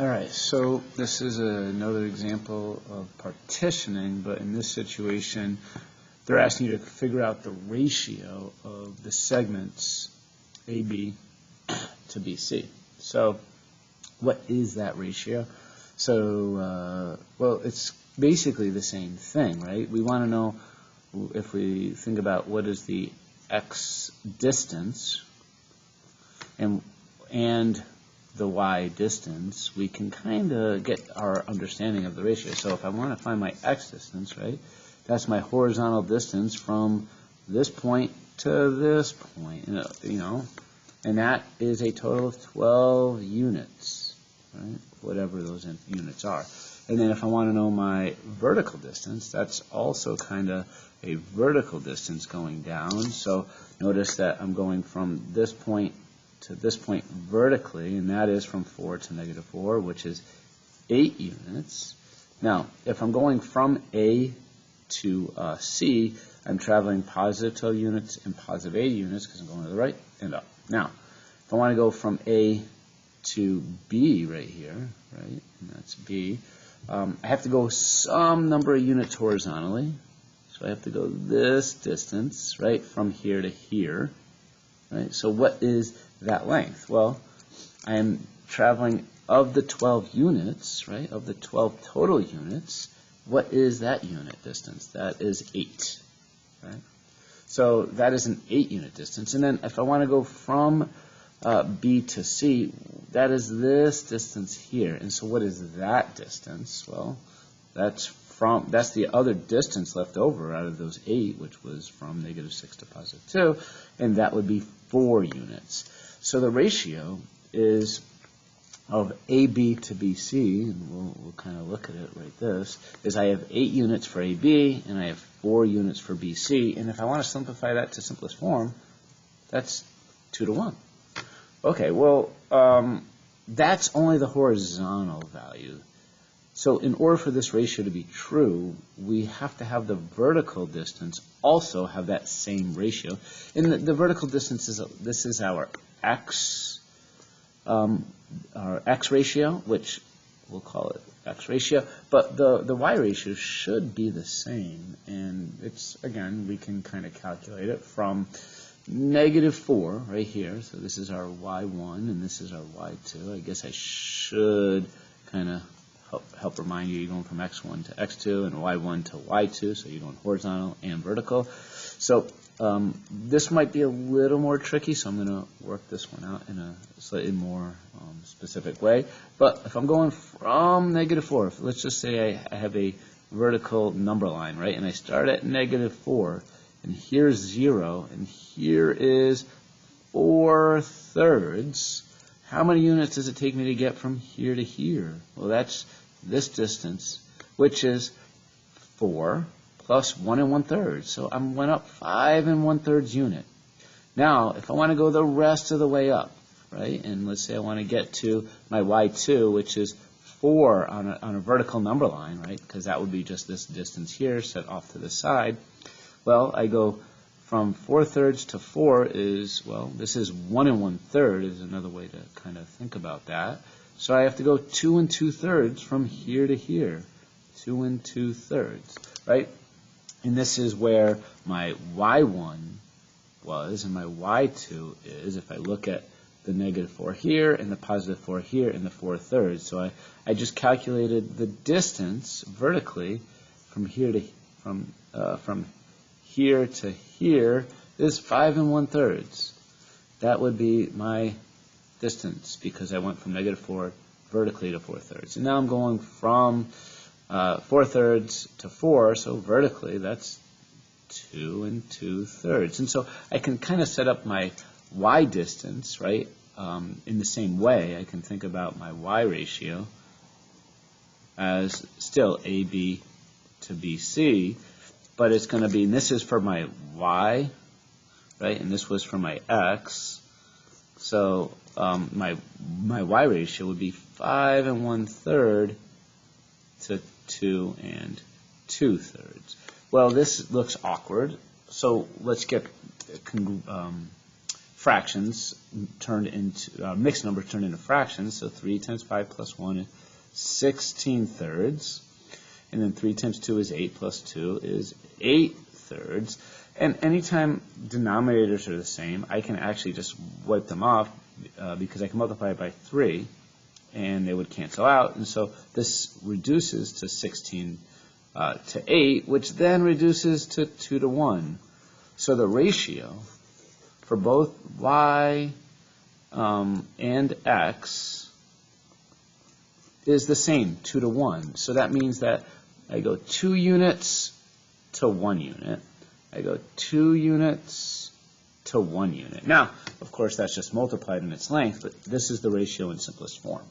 All right, so this is another example of partitioning, but in this situation, they're asking you to figure out the ratio of the segments AB to BC. So what is that ratio? So, well, it's basically the same thing, right? We want to know, if we think about what is the x distance and the y distance, we can kind of get our understanding of the ratio. So if I want to find my x distance, right, that's my horizontal distance from this point to this point, you know, and that is a total of 12 units, right, whatever those units are. And then if I want to know my vertical distance, that's also kind of a vertical distance going down. So notice that I'm going from this point to this point vertically, and that is from 4 to -4, which is 8 units. Now, if I'm going from A to C, I'm traveling positive 12 units and positive 8 units because I'm going to the right and up. Now, if I want to go from A to B right here, right, and that's B, I have to go some number of units horizontally. So I have to go this distance, right, from here to here. Right? So what is that length? Well, I am traveling of the 12 units, right, of the 12 total units, what is that unit distance? That is 8. Right? So that is an 8-unit distance. And then if I want to go from B to C, that is this distance here. And so what is that distance? Well, that's the other distance left over out of those 8, which was from -6 to +2, and that would be 4 units. So the ratio is of AB to BC, and we'll kind of look at it right this, is I have 8 units for AB, and I have 4 units for BC, and if I want to simplify that to simplest form, that's 2 to 1. Okay, well, that's only the horizontal value. So in order for this ratio to be true, we have to have the vertical distance also have that same ratio. And the vertical distance this is our x ratio, which we'll call it x ratio, but the y ratio should be the same. And it's, again, we can kind of calculate it from -4 right here. So this is our y1 and this is our y2. I guess I should kind of help remind you, you're going from x1 to x2 and y1 to y2, so you're going horizontal and vertical. So this might be a little more tricky, so I'm going to work this one out in a slightly more specific way. But if I'm going from -4, let's just say I have a vertical number line, right, and I start at -4, and here's 0, and here is 4/3. How many units does it take me to get from here to here? Well, that's this distance, which is 4 plus 1 1/3. So I went up 5 1/3 unit. Now, if I want to go the rest of the way up, right, and let's say I want to get to my y2, which is 4 on a vertical number line, right, because that would be just this distance here set off to the side. Well, I go from 4/3 to 4 is, well, this is 1 1/3 is another way to kind of think about that. So I have to go 2 2/3 from here to here. 2 2/3, right? And this is where my y1 was and my y2 is, if I look at the -4 here and the +4 here and the 4/3. So I just calculated the distance vertically from here to here to here is 5 1/3. That would be my distance because I went from -4 vertically to 4/3. And now I'm going from 4/3 to 4, so vertically that's 2 2/3. And so I can kind of set up my y distance, right, in the same way. I can think about my y ratio as still AB to BC, but it's going to be, and this is for my y, right, and this was for my x. So my y ratio would be 5 1/3 to 2 2/3. Well, this looks awkward, so let's get fractions turned into, mixed numbers turned into fractions. So 3 times 5 plus 1 is 16 thirds. And then 3 times 2 is 8 plus 2 is 8 thirds. And anytime denominators are the same, I can actually just wipe them off because I can multiply it by 3 and they would cancel out. And so this reduces to 16 to 8, which then reduces to 2 to 1. So the ratio for both y and x is the same, 2 to 1. So that means that I go 2 units to 1 unit. I go 2 units to 1 unit. Now, of course, that's just multiplied in its length, but this is the ratio in simplest form.